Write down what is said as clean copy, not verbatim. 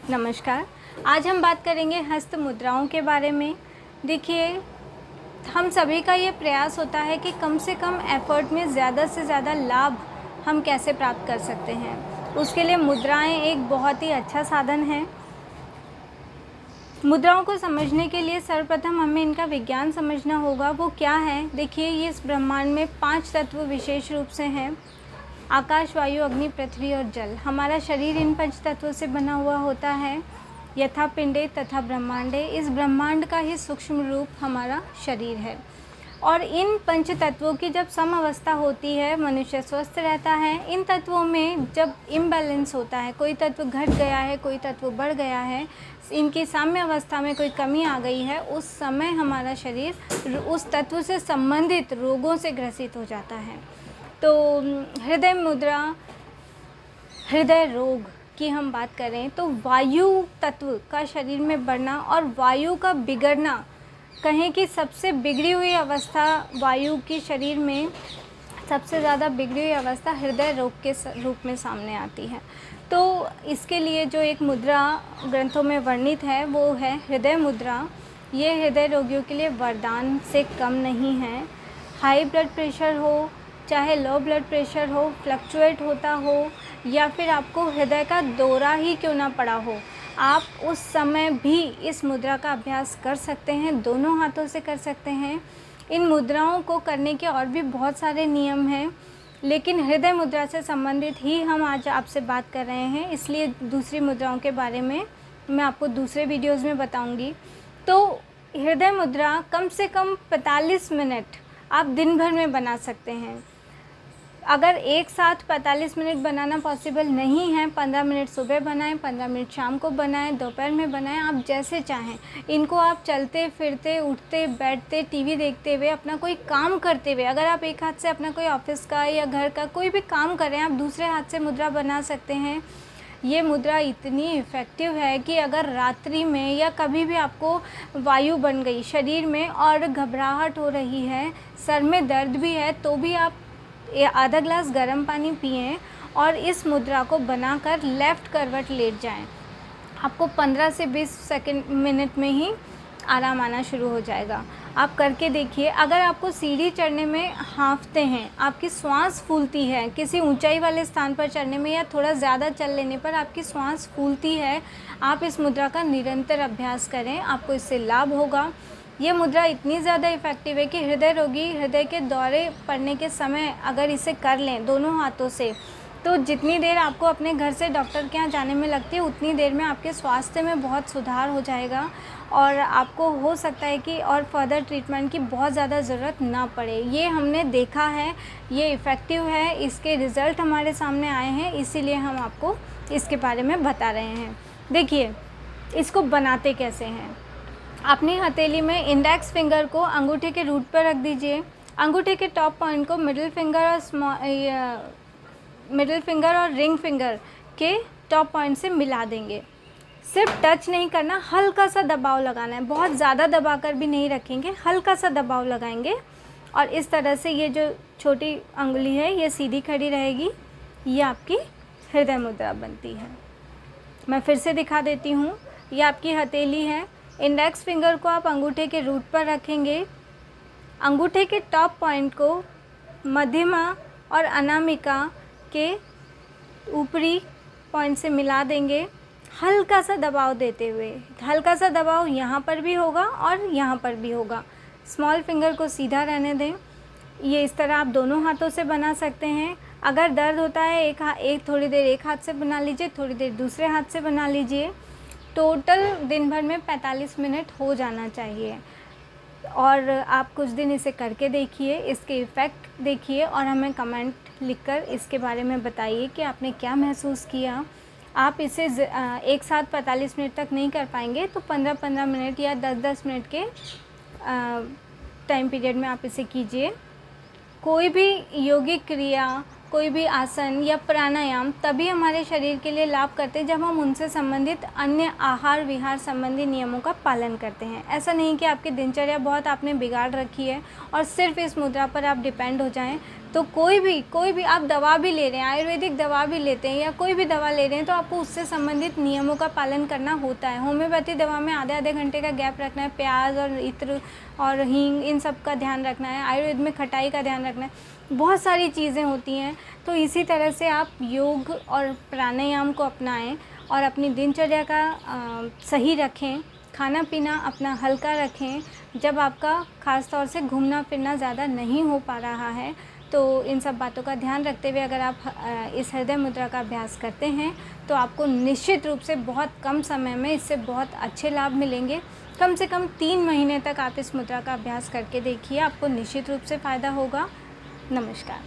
नमस्कार। आज हम बात करेंगे हस्त मुद्राओं के बारे में। देखिए, हम सभी का ये प्रयास होता है कि कम से कम एफ़र्ट में ज़्यादा से ज़्यादा लाभ हम कैसे प्राप्त कर सकते हैं। उसके लिए मुद्राएं एक बहुत ही अच्छा साधन है। मुद्राओं को समझने के लिए सर्वप्रथम हमें इनका विज्ञान समझना होगा। वो क्या है? देखिए, ये इस ब्रह्मांड में 5 तत्व विशेष रूप से हैं। आकाश, वायु, अग्नि, पृथ्वी और जल। हमारा शरीर इन 5 तत्वों से बना हुआ होता है। यथा पिंडे तथा ब्रह्मांडे। इस ब्रह्मांड का ही सूक्ष्म रूप हमारा शरीर है। और इन 5 तत्वों की जब समअवस्था होती है, मनुष्य स्वस्थ रहता है। इन तत्वों में जब इम्बैलेंस होता है, कोई तत्व घट गया है, कोई तत्व बढ़ गया है, इनकी साम्य अवस्था में कोई कमी आ गई है, उस समय हमारा शरीर उस तत्व से संबंधित रोगों से ग्रसित हो जाता है। तो हृदय मुद्रा, हृदय रोग की हम बात करें तो वायु तत्व का शरीर में बढ़ना और वायु का बिगड़ना, कहें कि सबसे बिगड़ी हुई अवस्था वायु की शरीर में सबसे ज़्यादा बिगड़ी हुई अवस्था हृदय रोग के रूप में सामने आती है। तो इसके लिए जो एक मुद्रा ग्रंथों में वर्णित है वो है हृदय मुद्रा। ये हृदय रोगियों के लिए वरदान से कम नहीं है। हाई ब्लड प्रेशर हो, चाहे लो ब्लड प्रेशर हो, फ्लक्चुएट होता हो, या फिर आपको हृदय का दौरा ही क्यों ना पड़ा हो, आप उस समय भी इस मुद्रा का अभ्यास कर सकते हैं। दोनों हाथों से कर सकते हैं। इन मुद्राओं को करने के और भी बहुत सारे नियम हैं, लेकिन हृदय मुद्रा से संबंधित ही हम आज आपसे बात कर रहे हैं, इसलिए दूसरी मुद्राओं के बारे में मैं आपको दूसरे वीडियोज़ में बताऊँगी। तो हृदय मुद्रा कम से कम 45 मिनट आप दिन भर में बना सकते हैं। अगर एक साथ 45 मिनट बनाना पॉसिबल नहीं है, 15 मिनट सुबह बनाएं, 15 मिनट शाम को बनाएं, दोपहर में बनाएं, आप जैसे चाहें। इनको आप चलते फिरते, उठते बैठते, टीवी देखते हुए, अपना कोई काम करते हुए, अगर आप एक हाथ से अपना कोई ऑफिस का या घर का कोई भी काम कर रहे हैं, आप दूसरे हाथ से मुद्रा बना सकते हैं। ये मुद्रा इतनी इफ़ेक्टिव है कि अगर रात्रि में या कभी भी आपको वायु बन गई शरीर में और घबराहट हो रही है, सर में दर्द भी है, तो भी आप आधा ग्लास गर्म पानी पिएं और इस मुद्रा को बनाकर लेफ़्ट करवट लेट जाएं। आपको 15 से 20 मिनट में ही आराम आना शुरू हो जाएगा। आप करके देखिए। अगर आपको सीढ़ी चढ़ने में हाँफते हैं, आपकी श्वास फूलती है, किसी ऊंचाई वाले स्थान पर चढ़ने में या थोड़ा ज़्यादा चल लेने पर आपकी श्वास फूलती है, आप इस मुद्रा का निरंतर अभ्यास करें, आपको इससे लाभ होगा। ये मुद्रा इतनी ज़्यादा इफ़ेक्टिव है कि हृदय रोगी हृदय के दौरे पड़ने के समय अगर इसे कर लें दोनों हाथों से, तो जितनी देर आपको अपने घर से डॉक्टर के यहाँ जाने में लगती है, उतनी देर में आपके स्वास्थ्य में बहुत सुधार हो जाएगा और आपको हो सकता है कि और फर्दर ट्रीटमेंट की बहुत ज़्यादा ज़रूरत ना पड़े। ये हमने देखा है, ये इफ़ेक्टिव है, इसके रिज़ल्ट हमारे सामने आए हैं, इसीलिए हम आपको इसके बारे में बता रहे हैं। देखिए, इसको बनाते कैसे हैं। अपनी हथेली में इंडेक्स फिंगर को अंगूठे के रूट पर रख दीजिए। अंगूठे के टॉप पॉइंट को मिडिल फिंगर और रिंग फिंगर के टॉप पॉइंट से मिला देंगे। सिर्फ टच नहीं करना, हल्का सा दबाव लगाना है। बहुत ज़्यादा दबाकर भी नहीं रखेंगे, हल्का सा दबाव लगाएंगे और इस तरह से ये जो छोटी अंगुली है ये सीधी खड़ी रहेगी। ये आपकी हृदय मुद्रा बनती है। मैं फिर से दिखा देती हूँ। ये आपकी हथेली है। इंडेक्स फिंगर को आप अंगूठे के रूट पर रखेंगे। अंगूठे के टॉप पॉइंट को मध्यमा और अनामिका के ऊपरी पॉइंट से मिला देंगे, हल्का सा दबाव देते हुए। हल्का सा दबाव यहाँ पर भी होगा और यहाँ पर भी होगा। स्मॉल फिंगर को सीधा रहने दें। ये इस तरह आप दोनों हाथों से बना सकते हैं। अगर दर्द होता है एक थोड़ी देर एक हाथ से बना लीजिए, थोड़ी देर दूसरे हाथ से बना लीजिए। टोटल दिन भर में 45 मिनट हो जाना चाहिए और आप कुछ दिन इसे करके देखिए, इसके इफ़ेक्ट देखिए और हमें कमेंट लिखकर इसके बारे में बताइए कि आपने क्या महसूस किया। आप इसे एक साथ 45 मिनट तक नहीं कर पाएंगे तो 15-15 मिनट या 10-10 मिनट के टाइम पीरियड में आप इसे कीजिए। कोई भी योगिक क्रिया कोई भी आसन या प्राणायाम तभी हमारे शरीर के लिए लाभ करते हैं जब हम उनसे संबंधित अन्य आहार विहार संबंधी नियमों का पालन करते हैं। ऐसा नहीं कि आपकी दिनचर्या बहुत आपने बिगाड़ रखी है और सिर्फ इस मुद्रा पर आप डिपेंड हो जाएं। तो कोई भी आप दवा भी ले रहे हैं, आयुर्वेदिक दवा भी लेते हैं या कोई भी दवा ले रहे हैं, तो आपको उससे संबंधित नियमों का पालन करना होता है। होम्योपैथी दवा में आधे घंटे का गैप रखना है, प्याज और इत्र और हींग इन सब का ध्यान रखना है, आयुर्वेद में खटाई का ध्यान रखना है, बहुत सारी चीज़ें होती हैं। तो इसी तरह से आप योग और प्राणायाम को अपनाएं और अपनी दिनचर्या का सही रखें, खाना पीना अपना हल्का रखें। जब आपका ख़ास तौर से घूमना फिरना ज़्यादा नहीं हो पा रहा है, तो इन सब बातों का ध्यान रखते हुए अगर आप इस हृदय मुद्रा का अभ्यास करते हैं तो आपको निश्चित रूप से बहुत कम समय में इससे बहुत अच्छे लाभ मिलेंगे। कम से कम 3 महीने तक आप इस मुद्रा का अभ्यास करके देखिए, आपको निश्चित रूप से फ़ायदा होगा। नमस्कार।